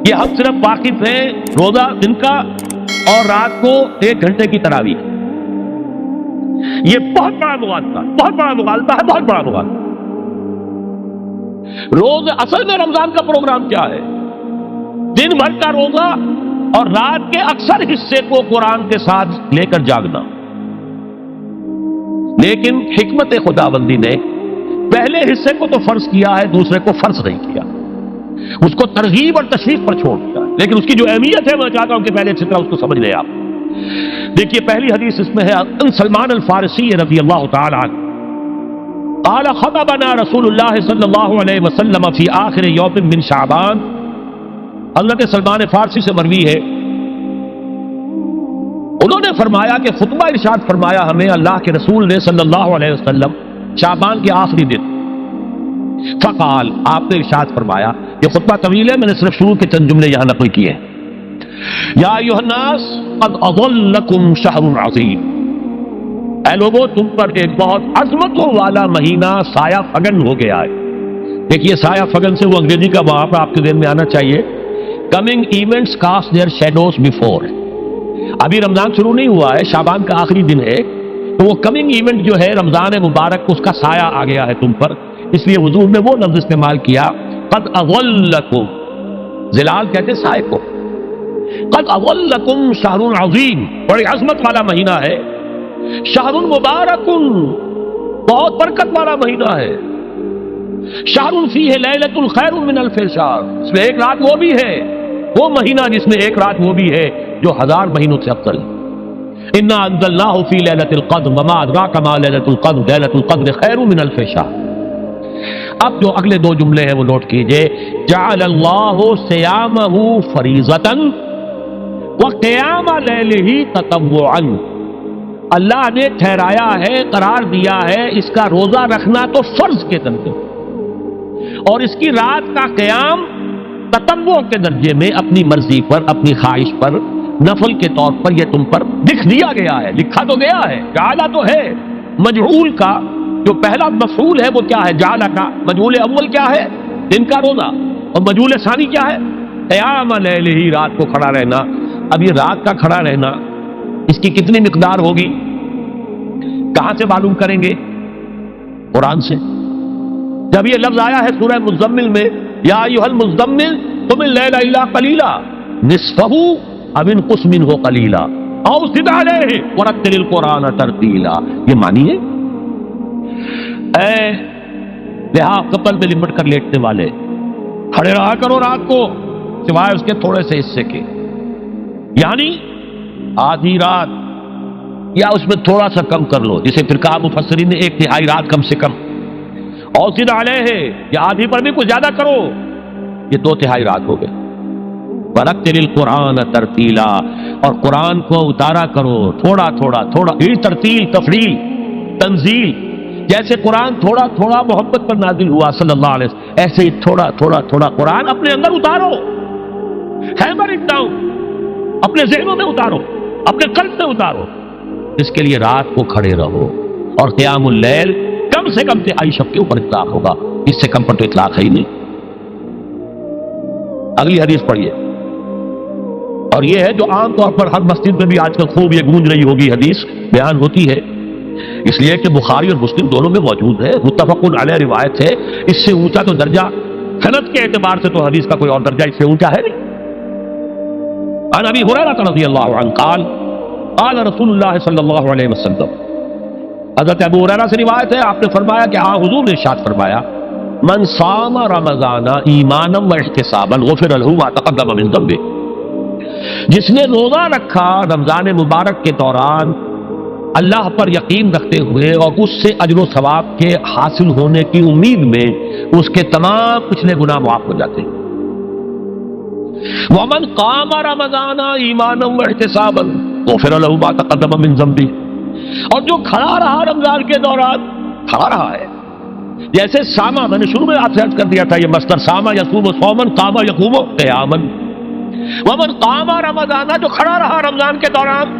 کہ ہم صرف واقف ہیں روزہ دن کا اور رات کو 1 گھنٹے کی تراویح. یہ بہت بڑا مغالطہ ہے، بہت بڑا مغالطہ ہے، بہت بڑا مغالطہ. روز اصل میں رمضان کا پروگرام کیا ہے؟ دن بھر کا روزہ اور رات کے اکثر حصے کو قرآن کے ساتھ لے کر جاگنا. لیکن حکمت خداوندی نے پہلے حصے کو تو فرض کیا ہے، دوسرے کو فرض نہیں کیا، اس کو ترغیب اور تشریف پر چھوڑ دیا. لیکن اس کی جو اہمیت ہے میں چاہتا ہوں کہ پہلے اچھی طرح اس کو سمجھ لیں آپ. دیکھیے پہلی حدیث اس میں ہے ان سلمان الفارسی رضی اللہ تعالی عنہ قال خطبنا رسول اللہ صلی اللہ علیہ وسلم فی آخر یوم من شعبان. حضرت سلمان فارسی سے مروی ہے، انہوں نے فرمایا کہ خطبہ ارشاد فرمایا ہمیں اللہ کے رسول نے صلی اللہ علیہ وسلم شعبان کے آخری دن. فقال، آپ نے ارشاد فرمایا، یہ خطبہ طویل ہے، میں نے صرف شروع کے چند جملے یہاں نقل کیے ہیں. یا ایھا الناس قد اظلکم شہر عظیم، اے لوگوں تم پر ایک بہت عظمتوں والا مہینہ سایہ فگن ہو گیا ہے. دیکھیے سایہ فگن سے وہ انگریزی کا محاورہ آپ کے ذہن میں آنا چاہیے، coming events cast their shadows before. ابھی رمضان شروع نہیں ہوا ہے، شعبان کا آخری دن ہے، تو وہ کمنگ ایونٹ جو ہے رمضان مبارک اس کا سایہ آ گیا ہے تم پر. اس لیے حضور نے وہ لفظ استعمال کیا قد اظلکم، ظلال کہتے سائے کو. قد اظلکم شہر عظیم، بڑی عظمت والا مہینہ ہے. شہر مبارک، بہت برکت والا مہینہ ہے. شہر فیہ لیلۃ خیر من الف شہر، اس میں ایک رات وہ بھی ہے، وہ مہینہ جس میں ایک رات وہ بھی ہے جو 1000 مہینوں سے افضل. انا انزلناہ فی لیلۃ القدر وما ادراک ما لیلۃ القدر لیلۃ القدر خیر من الف شہر. اب جو اگلے 2 جملے ہیں وہ نوٹ کیجئے. جعل اللہ صیامہ فریضۃ وقیام لیلہ تطوعا، اللہ نے ٹھہرایا ہے، قرار دیا ہے اس کا روزہ رکھنا تو فرض کے درجے اور اس کی رات کا قیام تطوع کے درجے میں، اپنی مرضی پر، اپنی خواہش پر، نفل کے طور پر یہ تم پر لکھ دیا گیا ہے، لکھا تو گیا ہے. جعلہ تو ہے، مجعول کا جو پہلا مفعول ہے وہ کیا ہے؟ جعلہ کا. مجعول اول کیا ہے؟ دن کا روزہ. اور مجعول ثانی کیا ہے؟ قیام لیلہ، رات کو کھڑا رہنا. اب یہ رات کا کھڑا رہنا اس کی کتنی مقدار ہوگی؟ کہاں سے معلوم کریں گے؟ قرآن سے. جب یہ لفظ آیا ہے سورہ مزمل میں، یا ایھا المزمل قم اللیل الا قلیلا نصفہ او انقص منہ قلیلا او زد علیہ ورتل القرآن ترتیلا، یہ معنی ہے اے لحاظ کپل میں لپٹ کر لیٹنے والے، کھڑے رہا کرو رات کو سوائے اس کے تھوڑے سے حصے کے، یعنی آدھی رات یا اس میں تھوڑا سا کم کر لو، جسے پھر کہا مفسرین نے 1/3 رات کم سے کم. اور زد علیہ، یا آدھی پر بھی کچھ زیادہ کرو، یہ 2/3 رات ہو گئے. ورتل القرآن ترتیلا، اور قرآن کو اتارا کرو تھوڑا تھوڑا تھوڑا. یہ ترتیل، تفریل، تنزیل، جیسے قرآن تھوڑا تھوڑا محبت پر نازل ہوا صلی اللہ علیہ وسلم، ایسے ہی تھوڑا تھوڑا تھوڑا قرآن اپنے اندر اتارو. ہیمر اٹ ڈاؤن، اپنے ذہنوں میں اتارو، اپنے قلب میں اتارو. اس کے لیے رات کو کھڑے رہو. اور قیام اللیل کم سے کم 3 شب کے اوپر اطلاق ہوگا، اس سے کم پر تو اطلاق ہے ہی نہیں. اگلی حدیث پڑھیے، اور یہ ہے جو عام طور پر ہر مسجد میں بھی آج کل خوب یہ گونج رہی ہوگی حدیث بیان ہوتی ہے، اس لیے کہ بخاری اور مسلم دونوں میں موجود ہے، متفق علیہ روایت ہے. اس سے اونچا تو درجہ سند کے اعتبار سے تو حدیث کا کوئی اور درجہ اس سے اونچا ہے نہیں. عن ابی ہریرہ رضی اللہ عنہ قال قال رسول اللہ صلی اللہ علیہ وسلم، حضرت ابو ہریرہ سے روایت ہے، آپ نے فرمایا کہ حضور نے ارشاد فرمایا من صام رمضان ایمانا واحتسابا غفر له ما تقدم من ذنبه، جس نے روزہ رکھا رمضان مبارک کے دوران اللہ پر یقین رکھتے ہوئے اور اس سے اجر و ثواب کے حاصل ہونے کی امید میں، اس کے تمام پچھلے گناہ معاف ہو جاتے ہیں. ومن قام رمضان ایمانا واحتسابا غفر له ما تقدم من ذنبه، اور جو کھڑا رہا رمضان کے دوران، کھڑا رہا ہے جیسے ساما، میں نے شروع میں آپ سے عرض کر دیا تھا یہ مصدر ساما یصوم صوما قام یقوم قیاما. ومن قام رمضان، جو کھڑا رہا رمضان کے دوران،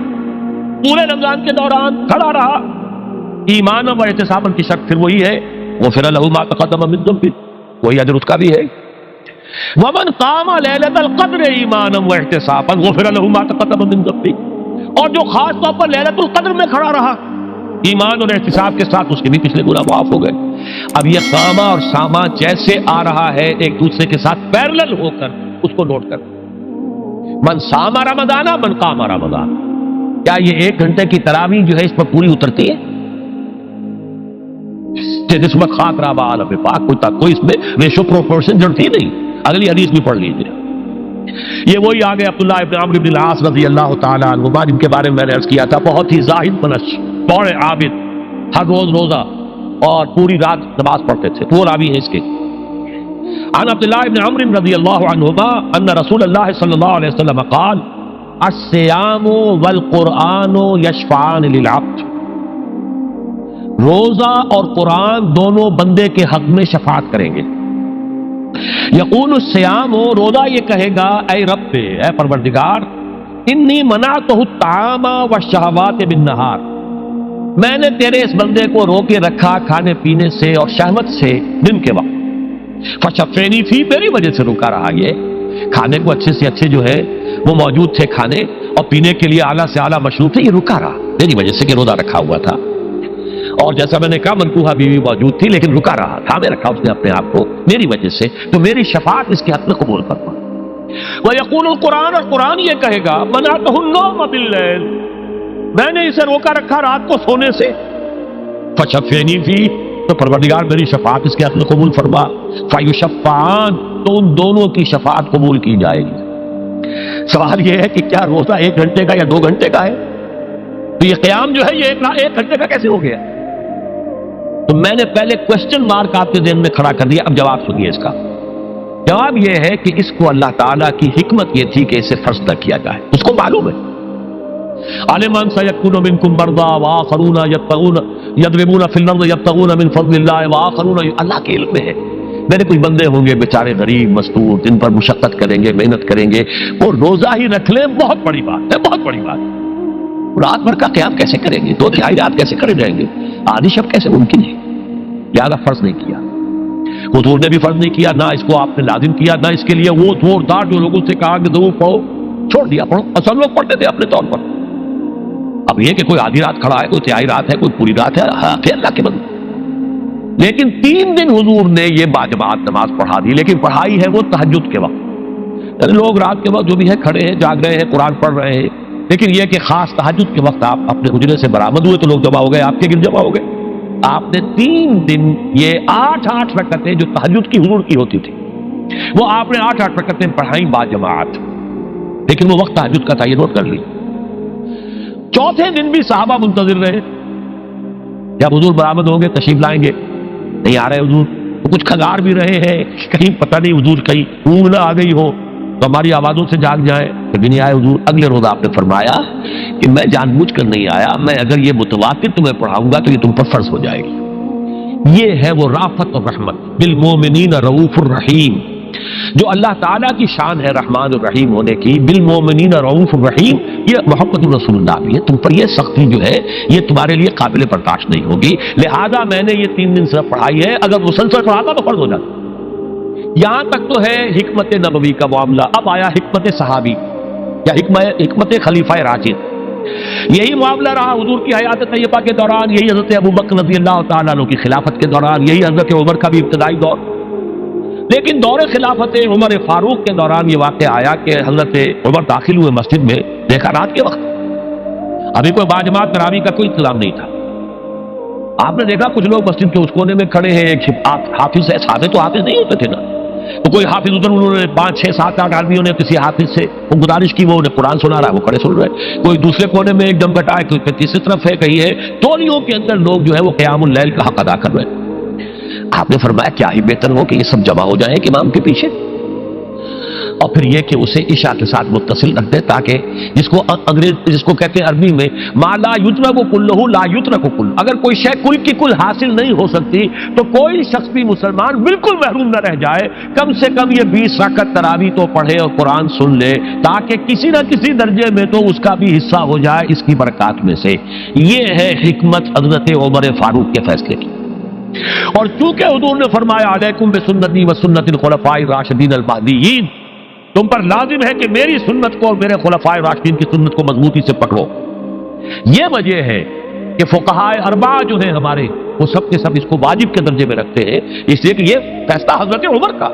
پورے رمضان کے دوران کھڑا رہا، ایمان و احتسابا کی شرط پھر وہی ہے غفر له ما تقدم من ذنبه، وہی اجر اس کا بھی ہے. ومن قام لیلۃ القدر ایمانا واحتسابا غفر له ما تقدم من ذنبه، اور جو خاص طور پر لیلۃ القدر میں کھڑا رہا ایمان اور احتساب کے ساتھ، اس کے بھی پچھلے گناہ معاف ہو گئے۔ اب یہ قامہ اور سامہ جیسے آ رہا ہے ایک دوسرے کے ساتھ پیرلل ہو کر، اس کو نوٹ کر، من سامہ رمضان من قام رمضان، کیا یہ 1 گھنٹے کی تراویح جو ہے اس پر پوری اترتی ہے؟ نسبت خاک رابع عالم پاک کوئی اس میں ریشو پروپورشن جڑتی نہیں۔ اگلی حدیث بھی پڑھ لیجیے، یہ وہی آگے عبداللہ ابن عمرو بن العاص رضی اللہ تعالیٰ عنہما، جن کے بارے میں نے عرض کیا تھا بہت ہی زاہد منش، بڑے عابد، ہر روز روزہ اور پوری رات نماز پڑھتے تھے، وہ راوی ہے اس کے۔ عن عبداللہ ابن عمرو رضی اللہ عنہما ان رسول اللہ صلی اللہ علیہ وسلم قال الصیام والقرآن یشفعان للعبد، روزہ اور قرآن دونوں بندے کے حق میں شفاعت کریں گے۔ یقول الصیام، روزہ یہ کہے گا اے رب، اے پروردگار، انی منعتہ الطعام والشہوات بالنہار، میں نے تیرے اس بندے کو روکے رکھا کھانے پینے سے اور شہوت سے دن کے وقت، فشفینی فی، میری وجہ سے روکا رہا، یہ کھانے کو اچھے سے اچھے جو ہے وہ موجود تھے کھانے، اور پینے کے لیے اعلیٰ سے اعلیٰ مشروب تھے، یہ رکا رہا میری وجہ سے کہ روزہ رکھا ہوا تھا، اور جیسا میں نے کہا منکوحہ بیوی موجود تھی لیکن رکا رہا، تھامے رکھا اس نے اپنے آپ کو میری وجہ سے، تو میری شفاعت اس کے حق میں قبول فرما۔ وَيَقُولُ القرآن، اور قرآن یہ کہے گا مَنَعْتُهُ النَّوْمَ بِاللَّيْلِ، میں نے اسے روکا رکھا رات کو سونے سے، فَشَفِّعْنِي فِيهِ، تو پروردگار میری شفاعت اس کے حق میں قبول فرما، فَيُشَفَّعَانِ، تو ان دونوں کی شفاعت قبول کی جائے گی۔ سوال یہ ہے کہ کیا روزہ 1 گھنٹے کا یا 2 گھنٹے کا ہے؟ تو یہ قیام جو ہے یہ 1 گھنٹے کا کیسے ہو گیا؟ تو میں نے پہلے کوسچن مارک آپ کے ذہن میں کھڑا کر دیا، اب جواب سنیے اس کا۔ جواب یہ ہے کہ اس کو اللہ تعالیٰ کی حکمت یہ تھی کہ اسے فرض نہ کیا جائے، اس کو معلوم ہے۔ عَلِمَ أَن سَيَكُونُ مِنكُم مَّرْضَىٰ وَآخَرُونَ يَضْرِبُونَ فِي الْأَرْضِ يَبْتَغُونَ مِن فَضْلِ اللَّهِ وَآخَرُونَ، اللہ کے علم میں ہے میرے کچھ بندے ہوں گے بیچارے غریب مستور، جن پر مشقت کریں گے، محنت کریں گے، وہ روزہ ہی رکھ لیں، بہت بڑی بات ہے، بہت بڑی بات ہے۔ رات بھر کا قیام کیسے کریں گے؟ 2/3 رات کیسے کرے جائیں گے؟ آدھی شب کیسے ممکن ہے؟ لہذا فرض نہیں کیا، حضور نے بھی فرض نہیں کیا، نہ اس کو آپ نے لازم کیا، نہ اس کے لیے وہ زوردار جو لوگوں سے کہا کہ ضرور پڑھو، چھوڑ دیا پڑھو، اصل لوگ پڑھتے تھے اپنے طور پر۔ اب یہ کہ کوئی آدھی رات کھڑا ہے، کوئی 1/3 رات ہے، کوئی پوری رات ہے، پھر اللہ کے بندے۔ لیکن 3 دن حضور نے یہ باجماعت نماز پڑھا دی، لیکن پڑھائی ہے وہ تہجد کے وقت، یعنی لوگ رات کے وقت جو بھی ہے کھڑے ہیں، جاگ رہے ہیں، قرآن پڑھ رہے ہیں، لیکن یہ کہ خاص تہجد کے وقت آپ اپنے حجرے سے برآمد ہوئے تو لوگ جمع ہو گئے، آپ کے گرد جمع ہو گئے۔ آپ نے 3 دن یہ 8 رکعتیں جو تہجد کی حضور کی ہوتی تھی، وہ آپ نے 8 رکعتیں پڑھائیں باجماعت، لیکن وہ وقت تہجد کا تھا، یہ نوٹ کر لی۔ 4تھے دن بھی صحابہ منتظر رہے، جب حضور برآمد ہوں گے تشریف لائیں گے، نہیں آ رہے حضور، تو کچھ کھگار بھی رہے ہیں، کہیں پتہ نہیں حضور کہیں اونگ نہ آ گئی ہو تو ہماری آوازوں سے جاگ جائیں، کبھی نہیں آئے حضور۔ اگلے روز آپ نے فرمایا کہ میں جان بوجھ کر نہیں آیا، میں اگر یہ متواتر تمہیں پڑھاؤں گا تو یہ تم پر فرض ہو جائے گی۔ یہ ہے وہ رافت اور رحمت، بالمومنین رؤوف الرحیم، جو اللہ تعالیٰ کی شان ہے رحمان الرحیم ہونے کی، بالمومنین رؤوف الرحیم، یہ محمد رسول اللہ بھی ہے، تم پر یہ سختی جو ہے یہ تمہارے لیے قابل برداشت نہیں ہوگی، لہذا میں نے یہ 3 دن صرف پڑھائی ہے، اگر مسلسل پڑھاتا تو فرض ہو جاتا۔ یہاں تک تو ہے حکمت نبوی کا معاملہ، اب آیا حکمت صحابی یا حکمت خلیفہ راشد۔ یہی معاملہ رہا حضور کی حیات طیبہ کے دوران، یہی حضرت ابوبکر رضی اللہ تعالیٰ عنہ کی خلافت کے دوران، یہی حضرت عمر کا بھی ابتدائی دور، لیکن دور خلافت عمر فاروق کے دوران یہ واقعہ آیا کہ حضرت عمر داخل ہوئے مسجد میں، دیکھا رات کے وقت، ابھی کوئی باجماعت تراویح کا کوئی انتظام نہیں تھا، آپ نے دیکھا کچھ لوگ مسجد کے اس کونے میں کھڑے ہیں، ایک حافظ ہے، صحابہ تو حافظ نہیں ہوتے تھے نا، تو کوئی حافظ ادھر، انہوں نے 5 6 7 8 آدمیوں نے کسی حافظ سے وہ گزارش کی، وہ انہیں قرآن سنا رہا ہے، وہ کھڑے سن رہے، کوئی دوسرے کونے میں ایک دم کٹا ہے، کوئی تیسری طرف ہے، کہیں ہے، تولیوں کے اندر لوگ جو ہے وہ قیام اللیل کا حق ادا کر رہے ہیں۔ آپ نے فرمایا کیا ہی بہتر ہو کہ یہ سب جمع ہو جائیں کہ امام کے پیچھے، اور پھر یہ کہ اسے عشاء کے ساتھ متصل رکھ دیں، تاکہ جس کو کہتے ہیں عربی میں ما لا یترک کلہ لا یترک کل، اگر کوئی شے کل کی کل حاصل نہیں ہو سکتی تو کوئی شخص بھی مسلمان بالکل محروم نہ رہ جائے، کم سے کم یہ 20 رکعت تراویح تو پڑھے اور قرآن سن لے، تاکہ کسی نہ کسی درجے میں تو اس کا بھی حصہ ہو جائے اس کی برکات میں سے۔ یہ ہے حکمت حضرت عمر فاروق کے فیصلے کی۔ اور چونکہ حضور نے فرمایا علیکم بسنتی و سنت الخلفاء الراشدین المہدیین، تم پر لازم ہے کہ میری سنت کو اور میرے خلفاء راشدین کی سنت کو مضبوطی سے پکڑو. یہ وجہ ہے کہ فقہاء اربعہ جو ہیں ہمارے، وہ سب کے سب اس کو واجب کے درجے میں رکھتے ہیں، اس لیے کہ یہ فیصلہ حضرت عمر کا،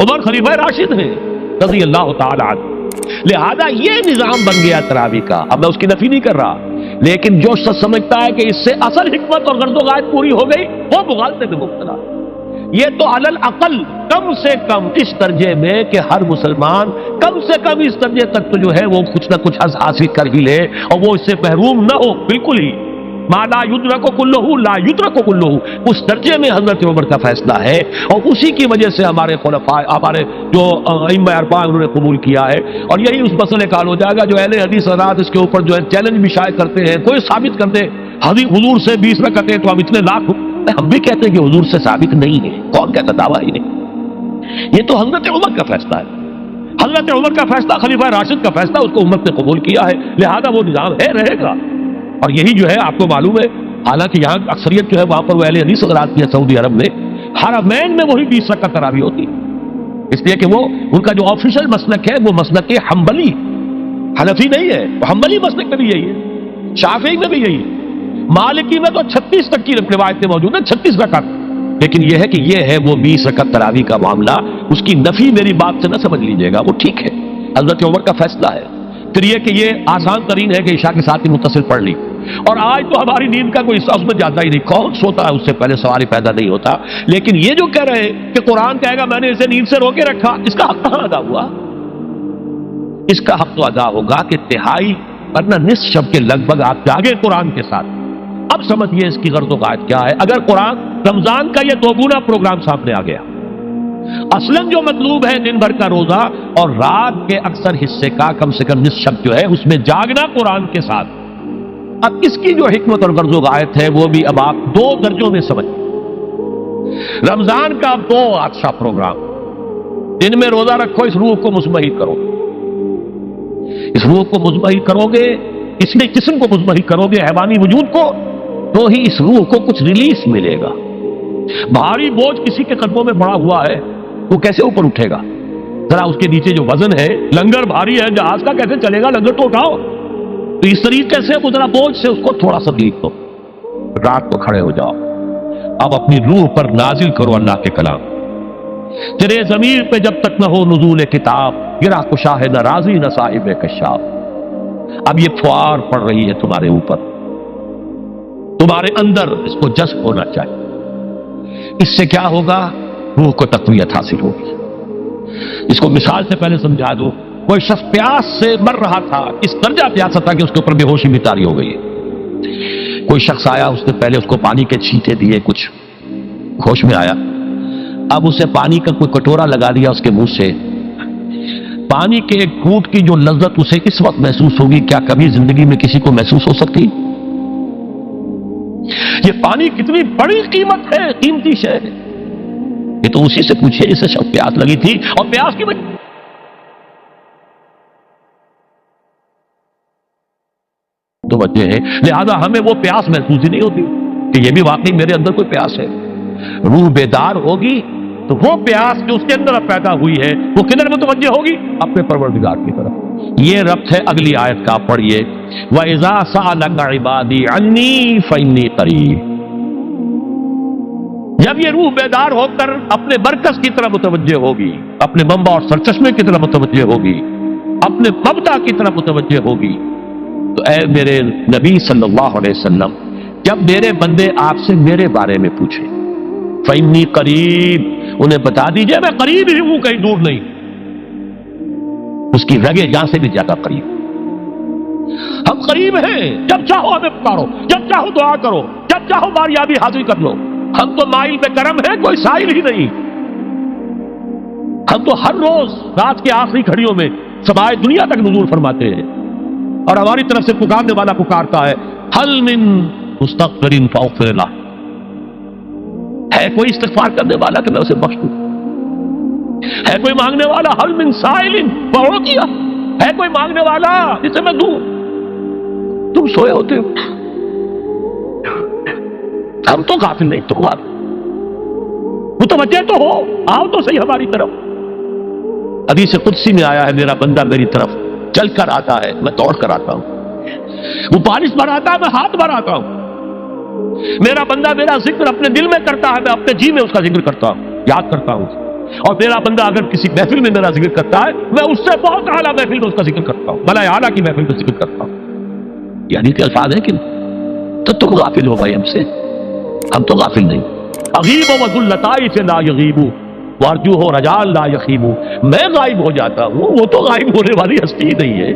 عمر خلیفہ راشد ہیں رضی اللہ تعالی عنہ. لہذا یہ نظام بن گیا تراویح کا. اب میں اس کی نفی نہیں کر رہا، لیکن جو شخص سمجھتا ہے کہ اس سے اصل حکمت اور غرض و غایت پوری ہو گئی، وہ مغالطے میں مبتلا. یہ تو علی الاقل کم سے کم اس درجے میں کہ ہر مسلمان کم سے کم اس درجے تک تو جو ہے وہ کچھ نہ کچھ حاصل کر ہی لے، اور وہ اس سے محروم نہ ہو بالکل ہی. ما لا یدرک کلہ لا یدرک کلہ، اس درجے میں حضرت عمر کا فیصلہ ہے، اور اسی کی وجہ سے ہمارے خلفاء، ہمارے جو ائمہ اربعہ انہوں نے قبول کیا ہے. اور یہی اس مسئلے کا حل ہو جائے گا. جو اہل حدیث حضرات اس کے اوپر جو ہے چیلنج بھی شائع کرتے ہیں، کوئی ثابت کر دے حضور سے 20 رکعتیں تو ہم اتنے لاکھ، ہم بھی کہتے ہیں کہ حضور سے ثابت نہیں ہے. کون کہتا دعویٰ ہی نہیں؟ یہ تو حضرت عمر کا فیصلہ ہے. حضرت عمر کا فیصلہ، خلیفہ راشد کا فیصلہ، اس کو امت نے قبول کیا ہے، لہذا وہ نظام ہے، رہے گا. اور یہی جو ہے آپ کو معلوم ہے، حالانکہ یہاں اکثریت جو ہے وہاں پر وہ اہل حدیث حضرات کی ہے سعودی عرب میں، حرمین میں وہی 20 رکعت تراویح ہوتی ہے. اس لیے کہ وہ ان کا جو آفیشل مسلک ہے وہ مسلک حنبلی، حنفی نہیں ہے. وہ حنبلی مسلک میں بھی یہی ہے، شافعی میں بھی یہی ہے، مالکی میں تو 36 تک کی روایتیں موجود ہیں، 36 رکعت. لیکن یہ ہے کہ یہ ہے وہ 20 رکعت تراویح کا معاملہ. اس کی نفی میری بات سے نہ سمجھ لیجیے گا، وہ ٹھیک ہے، حضرت عمر کا فیصلہ ہے. پھر یہ کہ یہ آسان ترین ہے کہ عشاء کے ساتھ ہی متصل پڑھ لی. اور آج تو ہماری نیند کا کوئی حصہ اس میں جاتا ہی نہیں، کون سوتا ہے اس سے پہلے سوال پیدا نہیں ہوتا. لیکن یہ جو کہہ رہے ہیں کہ قرآن کہے گا میں نے اسے نیند سے روکے رکھا، اس کا حق کہاں ادا ہوا؟ اس کا حق تو ادا ہوگا کہ تہائی ورنہ نصف شب کے لگ بھگ آپ جاگے قرآن کے ساتھ. اب سمجھیے اس کی غرض و غایت کیا ہے. اگر قرآن رمضان کا یہ دوگنا پروگرام سامنے آ گیا، اصلاً جو مطلوب ہے دن بھر کا روزہ اور رات کے اکثر حصے کا کم سے کم نصف شب جو ہے اس میں جاگنا قرآن کے ساتھ. اب اس کی جو حکمت اور غرض و غایت ہے وہ بھی اب آپ 2 درجوں میں سمجھ. رمضان کا اب 2 اچھا پروگرام، دن میں روزہ رکھو، اس روح کو مزمحل کرو. اس روح کو مزمحل کرو گے، اس لیے جسم کو مزمحل کرو گے، حیوانی وجود کو، تو ہی اس روح کو کچھ ریلیز ملے گا. بھاری بوجھ کسی کے قدموں میں پڑا ہوا ہے، وہ کیسے اوپر اٹھے گا؟ ذرا اس کے نیچے جو وزن ہے، لنگر بھاری ہے، جہاز کا کیسے چلے گا؟ لنگر تو اٹھاؤ. تو اس طریقے سے وہ ذرا بوجھ سے اس کو تھوڑا سا ریلیز دو، رات کو کھڑے ہو جاؤ. اب اپنی روح پر نازل کرو اللہ کے کلام. تیرے ضمیر پہ جب تک نہ ہو نزول کتاب، گرا کشا ہے نہ راضی نہ صاحب کشاف. اب یہ فوار پڑ رہی ہے تمہارے اوپر، تمہارے اندر اس کو جذب ہونا چاہیے. اس سے کیا ہوگا؟ روح کو تقویت حاصل ہوگی. اس کو مثال سے پہلے سمجھا دو. کوئی شخص پیاس سے مر رہا تھا، اس درجہ پیاسا تھا کہ اس کے اوپر بے ہوشی بھی طاری ہو گئی ہے. کوئی شخص آیا، اس نے پہلے اس کو پانی کے چھینٹے دیے، کچھ ہوش میں آیا. اب اسے پانی کا کوئی کٹورا لگا دیا اس کے منہ سے. پانی کے ایک گھونٹ کی جو لذت اسے اس وقت محسوس ہوگی، کیا کبھی زندگی میں کسی کو محسوس ہو سکتی؟ یہ پانی کتنی بڑی قیمت ہے، قیمتی شے ہے. یہ تو اسی سے پوچھئے جسے شخص پیاس لگی تھی اور پیاس کی وجہ تو وجہ ہے، لہذا ہمیں وہ پیاس محسوس ہی نہیں ہوتی کہ یہ بھی واقعی میرے اندر کوئی پیاس ہے. روح بیدار ہوگی تو وہ پیاس جو اس کے اندر اب پیدا ہوئی ہے وہ کدھر متوجہ ہوگی؟ اپنے پروردگار کی طرف. یہ ربط ہے اگلی آیت کا، پڑھیے وَإِذَا سَأَلَكَ عِبَادِي عَنِّي فَإِنِّي قَرِيبٌ. جب یہ روح بیدار ہو کر اپنے مرکز کی طرف متوجہ ہوگی، اپنے منبع اور سرچشمے کی طرف متوجہ ہوگی، اپنے مبدا کی طرف متوجہ ہوگی، تو اے میرے نبی صلی اللہ علیہ وسلم، جب میرے بندے آپ سے میرے بارے میں پوچھیں فَإِنِّي قَرِيبٌ، انہیں بتا دیجئے میں قریب ہی ہوں، کہیں دور نہیں. اس کی رگے جہاں سے بھی زیادہ قریب. ہم قریب ہیں، جب چاہو ہمیں پکارو، جب چاہو دعا کرو، جب چاہو باریابی حاصل کر لو. ہم تو مائل پہ کرم ہے، کوئی سائل ہی نہیں. ہم تو ہر روز رات کے آخری گھڑیوں میں سمائے دنیا تک نزول فرماتے ہیں، اور ہماری طرف سے پکارنے والا پکارتا ہے حل من مستغفر فاغفر لہ. ہے کوئی استغفار کرنے والا کہ میں اسے بخش دوں؟ ہے کوئی مانگنے والا؟ حل من سائل فاعطیہ. ہے کوئی مانگنے والا جسے میں دوں؟ تم سوئے ہوتے ہو، ہم تو غافل نہیں. متوجہ تو ہو، آؤ تو صحیح ہماری طرف۔ حدیث قدسی میں آیا ہے میرا بندہ میری طرف چل کر آتا ہے، میں دوڑ کر آتا ہوں۔ وہ بارش بڑھاتا ہے، میں ہاتھ بڑھاتا ہوں۔ میرا بندہ میرا ذکر اپنے دل میں کرتا ہے، میں اپنے جی میں اس کا ذکر کرتا ہوں، یاد کرتا ہوں۔ اور میرا بندہ اگر کسی محفل میں میرا ذکر کرتا ہے، میں اس سے بہت اعلیٰ محفل میں اس کا ذکر کرتا ہوں، بلائے اعلیٰ کی محفل میں ذکر کرتا ہوں۔ یعنی کہ الفاظ ہے کہ تو تم غافل ہو بھائی ہم سے، ہم تو غافل نہیں۔ اغیب و ذلطائف لا یغیب وارجو ہو رجال لا یخیب، میں غائب ہو جاتا ہوں، وہ تو غائب ہونے والی ہستی ہی نہیں ہے،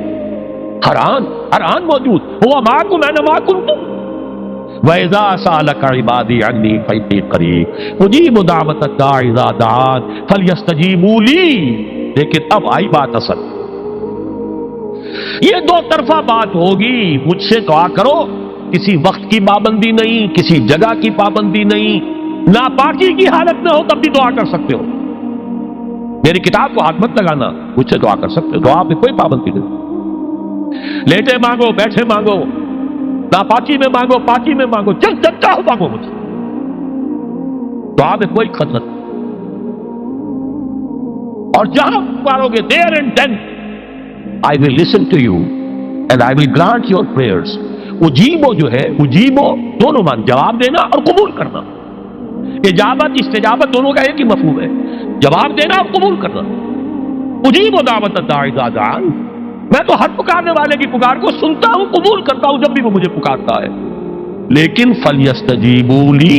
ہر آن موجود، ہوا معکم اینما کنتم وَإِذَا سَأَلَكَ عِبَادِي عَنِّي فَإِنِّي قَرِيبٌ أُجِيبُ دَعْوَةَ الدَّاعِ إِذَا دَعَانِ فَلْيَسْتَجِيبُوا لِي۔ لیکن اب آئی بات اصل، یہ دو طرفہ بات ہوگی، مجھ سے دعا کرو، کسی وقت کی پابندی نہیں، کسی جگہ کی پابندی نہیں، ناپاکی کی حالت میں ہو تب بھی دعا کر سکتے ہو، میری کتاب کو ہاتھ مت لگانا، مجھ سے دعا کر سکتے ہو، دعا پہ کوئی پابندی نہیں، لیٹے مانگو بیٹھے مانگو، ناپاکی میں مانگو پاکی میں مانگو، جب چاہو مانگو مجھ سے، دعا میں کوئی خطرت نہیں۔ اور جہاں پکارو گے there and then I will listen to you and I will grant your prayers۔ اجیبو جو ہے، اجیبو دونوں مان، جواب دینا اور قبول کرنا، اجابت استجابت دونوں کا ایک ہی مفہوم ہے، جواب دینا اور قبول کرنا۔ اجیبو دعوت الداعی اذا دعان، میں تو ہر پکارنے والے کی پکار کو سنتا ہوں، قبول کرتا ہوں جب بھی وہ مجھے پکارتا ہے، لیکن فَلْيَسْتَجِيبُوا لِي،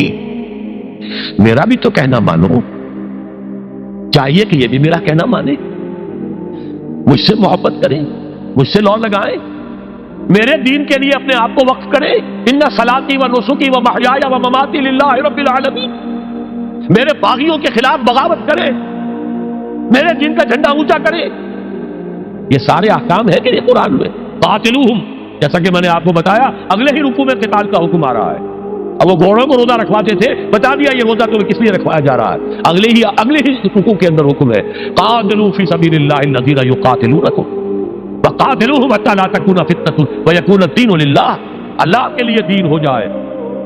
میرا بھی تو کہنا مانو، چاہیے کہ یہ بھی میرا کہنا مانے، مجھ سے محبت کریں، مجھ سے لو لگائیں، میرے دین کے لیے اپنے آپ کو وقف کریں۔ ان صلاتی و نسکی و محیایا و مماتی للہ رب العالمین، میرے باغیوں کے خلاف بغاوت کریں، میرے دین کا جھنڈا اونچا کریں، یہ سارے احکام ہے کہ یہ قرآن میں۔ قاتلوہم، جیسا کہ میں نے آپ کو بتایا اگلے ہی رکوع میں قتال کا حکم آ رہا ہے، اب وہ گھوڑوں کو روزہ رکھواتے تھے، بتا دیا یہ روزہ تمہیں کس لیے رکھوایا جا رہا ہے، اگلے ہی رکوع کے اندر حکم ہے، قاتلوا فی سبیل اللہ الذین یقاتلونکم وقاتلوہم حتی لا تکون فتنۃ ویکون الدین للہ، اللہ کے لیے دین ہو جائے،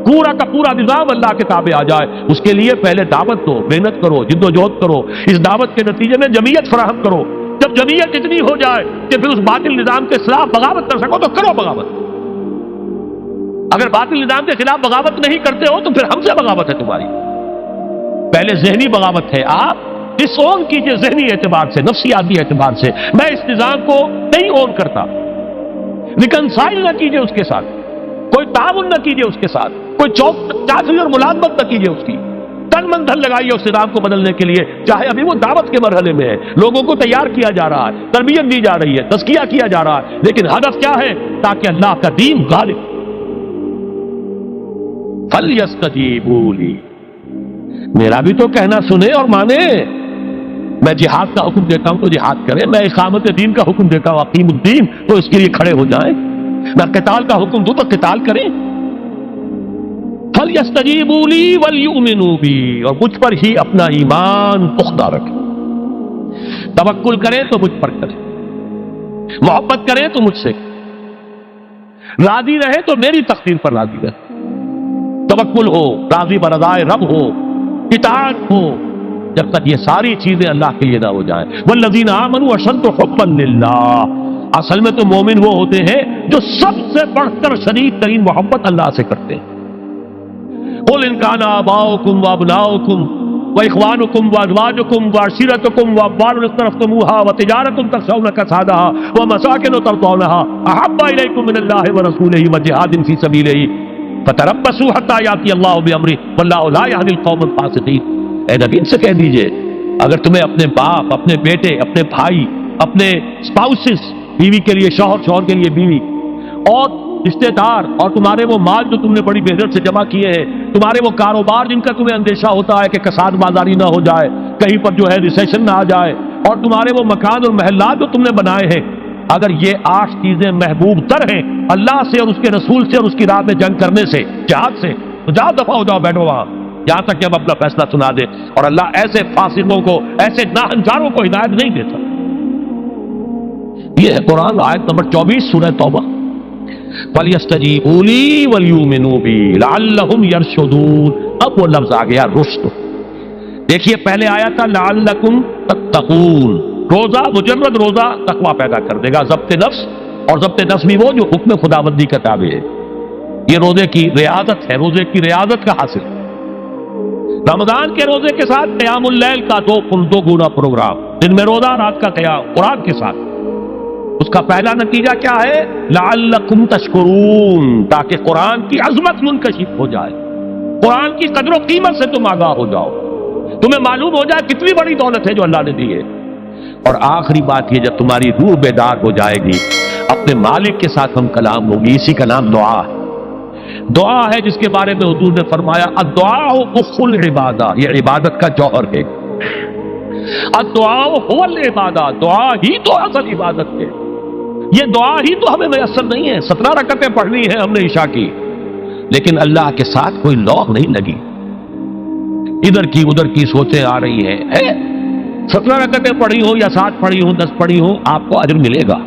پورا کا پورا نظام اللہ کے تابع آ جائے، اس کے لیے پہلے دعوت دو، محنت کرو، جد و جہد کرو، اس دعوت کے نتیجے میں جمعیت فراہم کرو، جب جمعیت اتنی ہو جائے کہ پھر اس باطل نظام کے خلاف بغاوت کر سکو تو کرو بغاوت، اگر باطل نظام کے خلاف بغاوت نہیں کرتے ہو تو پھر ہم سے بغاوت ہے تمہاری، پہلے ذہنی بغاوت ہے، آپ ڈس اون کیجئے ذہنی اعتبار سے، نفسیاتی اعتبار سے، میں اس نظام کو نہیں اون کرتا، ریکنسائل نہ کیجئے اس کے ساتھ، کوئی تعاون نہ کیجئے اس کے ساتھ، کوئی چاچری اور ملازمت نہ کیجئے اس کی، تن من دھن لگائیے اس نظام کو بدلنے کے لیے، چاہے ابھی وہ دعوت کے مرحلے میں ہے، لوگوں کو تیار کیا جا رہا ہے، تربیت دی جا رہی ہے، تزکیہ کیا جا رہا ہے، لیکن ہدف کیا ہے؟ تاکہ اللہ کا دین غالب۔ فَلْيَسْتَجِيبُوا لِي، میرا بھی تو کہنا سنے اور مانے، میں جہاد کا حکم دیتا ہوں تو جہاد کریں، میں اقامت دین کا حکم دیتا ہوں اقیم الدین تو اس کے لیے کھڑے ہو جائیں، میں قتال کا حکم دوں تو قتال کریں۔ فَلْيَسْتَجِيبُوا لِي وَلْيُؤْمِنُوا بِي، اور مجھ پر ہی اپنا ایمان پختہ رکھیں، توکل کریں تو مجھ پر کریں، محبت کریں تو مجھ سے، راضی رہے تو میری تقدیر پر راضی رہے، توکل ہو، راضی برضائے رب ہو، اطاعت ہو، جب تک یہ ساری چیزیں اللہ کے لیے نہ ہو جائیں۔ والذین آمنوا اشد حبا للہ، اصل میں تو مومن وہ ہوتے ہیں جو سب سے بڑھ کر شدید ترین محبت اللہ سے کرتے ہیں۔ قل ان کان آباؤکم وابناؤکم واخوانکم وازواجکم وعشیرتکم واموال اقترفتموها وتجارۃ تخشون کسادها ومساکن ترضونها احب الیکم من اللہ ورسولہ وجہاد فی سبیلہ فتربصوا حتی یاتی اللہ بامرہ واللہ لا یہدی القوم الفاسقین۔ اے نبی ان سے کہہ دیجئے اگر تمہیں اپنے باپ، اپنے بیٹے، اپنے بھائی، اپنے اسپاؤسز، بیوی کے لیے شوہر، شوہر کے لیے بیوی، اور رشتے دار، اور تمہارے وہ مال جو تم نے بڑی محنت سے جمع کیے ہیں، تمہارے وہ کاروبار جن کا تمہیں اندیشہ ہوتا ہے کہ کساد بازاری نہ ہو جائے، کہیں پر جو ہے ریسیشن نہ آ جائے، اور تمہارے وہ مکان اور محلات جو تم نے بنائے ہیں، اگر یہ 8 چیزیں محبوب تر ہیں اللہ سے اور اس کے رسول سے اور اس کی راہ میں جنگ کرنے سے، جہاد سے، تو جاؤ دفعہ ہو جاؤ، بیٹھو وہاں، یہاں تک کہ ہم اپنا فیصلہ سنا دے، اور اللہ ایسے فاسقوں کو، ایسے ناہنجاروں کو ہدایت نہیں دیتا۔ یہ ہے قرآن آیت نمبر 24 سورہ توبہ۔ فَلْيَسْتَجِيبُوا لِي وَلْيُؤْمِنُوا بِي لَعَلَّهُمْ يَرْشُدُونَ، اب وہ لفظ آ گیا رشد، دیکھیے پہلے آیا تھا لعلکم تتقون، روزہ مجرد روزہ تقوی پیدا کر دے گا، ضبط نفس، اور ضبط نفس بھی وہ جو حکم خداوندی کا تابع ہے۔ یہ روزے کی ریاضت ہے، روزے کی ریاضت کا حاصل۔ رمضان کے روزے کے ساتھ قیام اللیل کا دو گنا پروگرام، دن میں روزہ رات کا قیام قرآن کے ساتھ۔ اس کا پہلا نتیجہ کیا ہے؟ لعلکم تشکرون، تاکہ قرآن کی عظمت منکشف ہو جائے، قرآن کی قدر و قیمت سے تم آگاہ ہو جاؤ، تمہیں معلوم ہو جائے کتنی بڑی دولت ہے جو اللہ نے دی ہے۔ اور آخری بات یہ، جب تمہاری روح بیدار ہو جائے گی، اپنے مالک کے ساتھ ہم کلام ہوگی، اسی کا نام دعا ہے۔ دعا ہے جس کے بارے میں حضور نے فرمایا الدعاء اخ العبادہ، یہ عبادت کا جوہر ہے۔ الدعاء هو العبادہ، دعا ہی تو اصل عبادت ہے۔ یہ دعا ہی تو ہمیں میسر نہیں ہے، 17 رکعتیں پڑھنی ہیں ہم نے عشاء کی، لیکن اللہ کے ساتھ کوئی لوگ نہیں لگی، ادھر کی ادھر کی سوچیں آ رہی ہیں۔ 17 رکعتیں پڑھی ہو یا 7 پڑھی ہو 10 پڑھی ہو، آپ کو اجر ملے گا،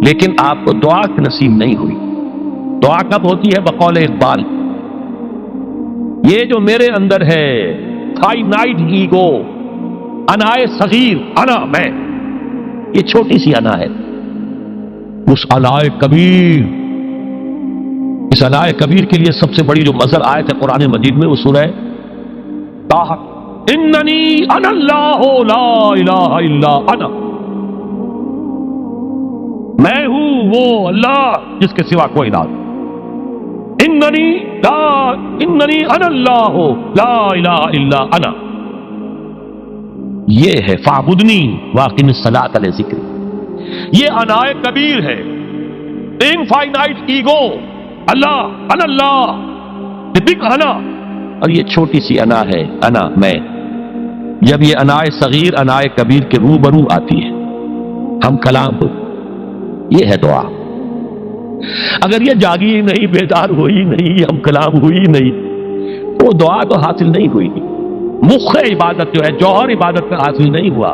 لیکن آپ کو دعا نصیب نہیں ہوئی۔ دعا کب ہوتی ہے؟ بقول اقبال، یہ جو میرے اندر ہے فائنائٹ ایگو، انائے صغیر، انا میں، یہ چھوٹی سی انا ہے، اس انائے کبیر، اس انائے کبیر کے لیے سب سے بڑی جو مظہر آیت ہے قرآن مجید میں وہ سورہ طٰہٰ، اننی انا اللہ لا الہ الا انا، میں ہوں وہ اللہ جس کے سوا کوئی نہ، اننی انا اللہ لا الہ الا انا، یہ ہے فاعبدنی واقم الصلاۃ علی ذکری، یہ انائے کبیر ہے، انفائنائٹ ایگو، اللہ انا اللہ، بگ انا، اور یہ چھوٹی سی انا ہے، انا میں۔ جب یہ انائے صغیر انائے کبیر کے روبرو آتی ہے، ہم کلام ہو، یہ ہے دعا۔ اگر یہ جاگی ہی نہیں، بیدار ہوئی نہیں، ہم کلام ہوئی نہیں، وہ دعا تو حاصل نہیں ہوئی، مخ عبادت جو ہے، جوہر عبادت میں حاصل نہیں ہوا۔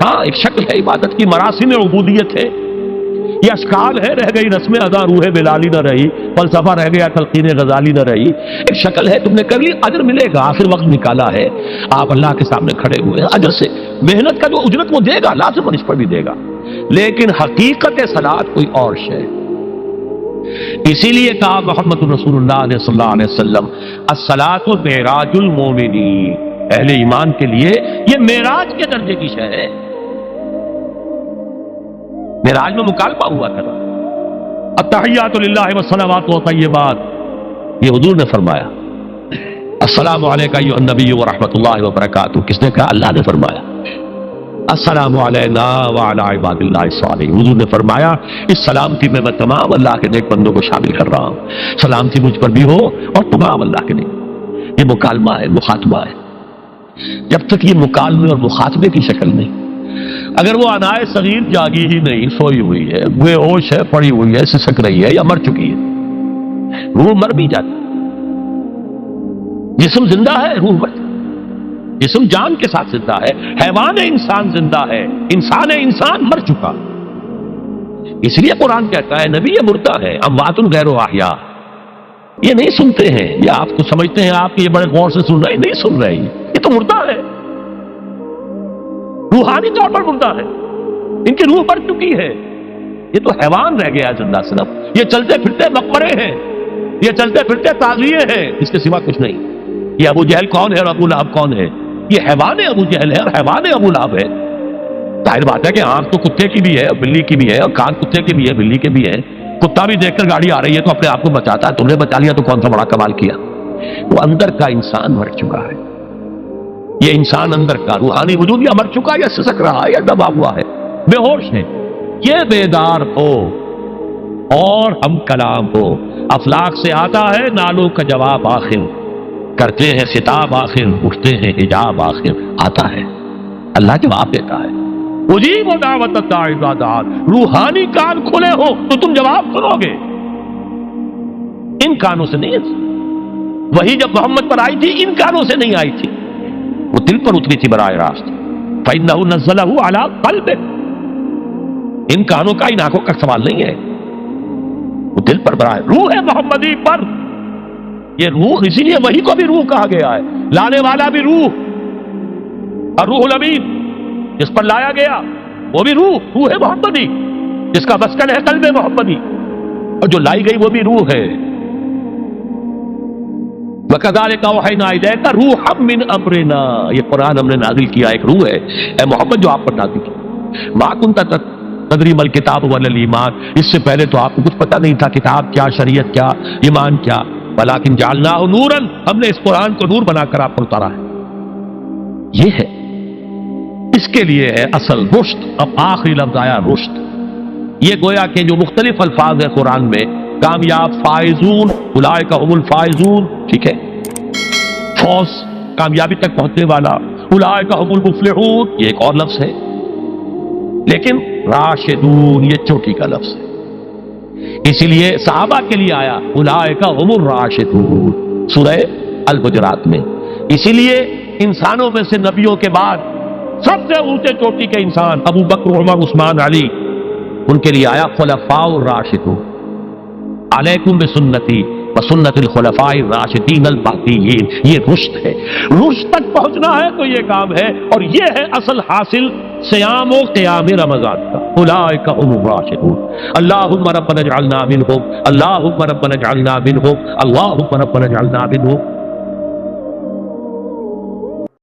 ہاں ایک شکل ہے عبادت کی، مراسم عبودیت ہے، یہ اشکال ہے، رہ گئی رسم ادا روح بلالی نہ رہی، فلسفہ رہ گیا تلقین غزالی نہ رہی، ایک شکل ہے، تم نے کر لی، اجر ملے گا، آخر وقت نکالا ہے، آپ اللہ کے سامنے کھڑے ہوئے ہیں، اجر سے محنت کا جو اجرت وہ دے گا لازم اس پر بھی دے گا، لیکن حقیقت صلاۃ کوئی اور شے۔ اسی لیے کہا محمد رسول اللہ صلی اللہ علیہ وسلم الصلاۃ معراج المومنین، اہل ایمان کے لیے یہ معراج کے درجے کی شے ہے۔ معراج میں مکالمہ ہوا تھا، التحیات للہ والصلوات والطیبات، یہ حضور نے فرمایا، السلام علیکہ ایھا النبی ورحمۃ اللہ وبرکاتہ، کس نے کہا؟ اللہ نے فرمایا، السلام علینا وعلی عباد اللہ الصالحین، حضور نے فرمایا اس سلامتی میں تمام اللہ کے نیک بندوں کو شامل کر رہا ہوں، سلامتی مجھ پر بھی ہو اور تمام اللہ کے نیک۔ یہ مکالمہ ہے، مخاطبہ ہے۔ جب تک یہ مکالمے اور مخاطبے کی شکل نہیں، اگر وہ انائے صغیر جاگی ہی نہیں، سوئی ہوئی ہے، بے ہوش ہے، پڑی ہوئی ہے، سسک رہی ہے یا مر چکی ہے، روح مر بھی جاتی، جسم زندہ ہے، روح مر، جسم جان کے ساتھ زندہ ہے، حیوان انسان زندہ ہے، انسان مر چکا، اس لیے قرآن کہتا ہے نبی یہ مردہ ہے، اموات غیر احیاء، یہ نہیں سنتے ہیں، یہ آپ کو سمجھتے ہیں آپ یہ بڑے غور سے سن رہے ہیں، نہیں سن رہے ہیں، یہ تو مردہ ہے، روحانی طور پر مردہ ہے، ان کی روح مر چکی ہے، یہ تو حیوان رہ گیا زندہ صرف، یہ چلتے پھرتے مقبرے ہیں، یہ چلتے پھرتے تعزیے ہیں، اس کے سوا کچھ نہیں۔ یہ ابو جہل کون ہے اور ابو لہب کون ہے؟ یہ حیوان ابو جہل ہے اور حیوان ابو لہب ہے۔ ظاہر بات ہے کہ آنکھ تو کتے کی بھی ہے اور بلی کی بھی ہے، اور کان کتے کے بھی ہے، بلی کے بھی ہے، کتا بھی دیکھ کر گاڑی آ رہی ہے تو اپنے آپ کو بچاتا ہے، تم نے بچا لیا تو کون سا بڑا کمال کیا۔ وہ اندر کا انسان مر چکا ہے، یہ انسان اندر کا روحانی وجود یا مر چکا یا سسک رہا ہے یا دبا ہوا ہے، بے ہوش ہے، یہ بیدار ہو اور ہم کلام ہو۔ افلاک سے آتا ہے نالوں کا جواب آخر، کرتے ہیں خطاب آخر، اٹھتے ہیں حجاب آخر، آتا ہے اللہ جواب دیتا ہے، اجیب دعوت الداعی اذا دعان، روحانی کان کھلے ہو تو تم جواب سنو گے، ان کانوں سے نہیں۔ وہی جب محمد پر آئی تھی ان کانوں سے نہیں آئی تھی، وہ دل پر اتری تھی براہ راست، فإنہ نزلہ علی قلبک، ان کانوں کا ان آنکھوں کا سوال نہیں ہے، وہ دل پر براہ روح محمدی پر یہ روح، اسی لیے وہی کو بھی روح کہا گیا ہے، لانے والا بھی روح، اور روح الامین جس پر لایا گیا وہ بھی روح محمدی، جس کا مسکن ہے قلب محمدی، اور جو لائی گئی وہ بھی روح ہے۔ وَكَذَلِكَ أَوْحَيْنَا إِلَيْكَ رُوحًا مِّنْ أَمْرِنَا، یہ قرآن ہم نے نازل کیا، ایک روح ہے اے محمد جو آپ پر نازل کی۔ مَا كُنْتَ تَدْرِي مَا الْكِتَابُ وَلَا الْإِيمَانُ، اس سے پہلے تو آپ کو کچھ پتہ نہیں تھا کتاب کیا، شریعت کیا، ایمان کیا، وَلَٰكِنْ جَعَلْنَاهُ نُورًا، ہم نے اس قرآن کو نور بنا کر آپ پر اتارا ہے۔ یہ ہے، اس کے لیے ہے اصل رشد۔ اب آخری لفظ آیا رشد۔ یہ گویا کہ جو مختلف الفاظ ہیں قرآن میں، کامیاب، فائزون، اولئک هم الفائزون، ٹھیک ہے، فوز، کامیابی تک پہنچنے والا، اولئک هم المفلحون، یہ ایک اور لفظ ہے، لیکن راشدون یہ چوٹی کا لفظ ہے، اسی لیے صحابہ کے لیے آیا اولئک هم الراشدون سورہ الحجرات میں۔ اسی لیے انسانوں میں سے نبیوں کے بعد سب سے اونچے چوٹی کے انسان ابو بکر، عمر، عثمان، علی، ان کے لیے آیا خلفاء الراشدون، علیکم بسنتی وسنت الخلفاء الراشدین المہدیین۔ یہ رشد ہے، رشد تک پہنچنا ہے تو یہ کام ہے، اور یہ ہے اصل حاصل صیام و قیام رمضان کا۔ اولئک هم الراشدون، اللہم ربنا اجعلنا منہم، اللہم ربنا اجعلنا منہم، اللہم ربنا اجعلنا منہم۔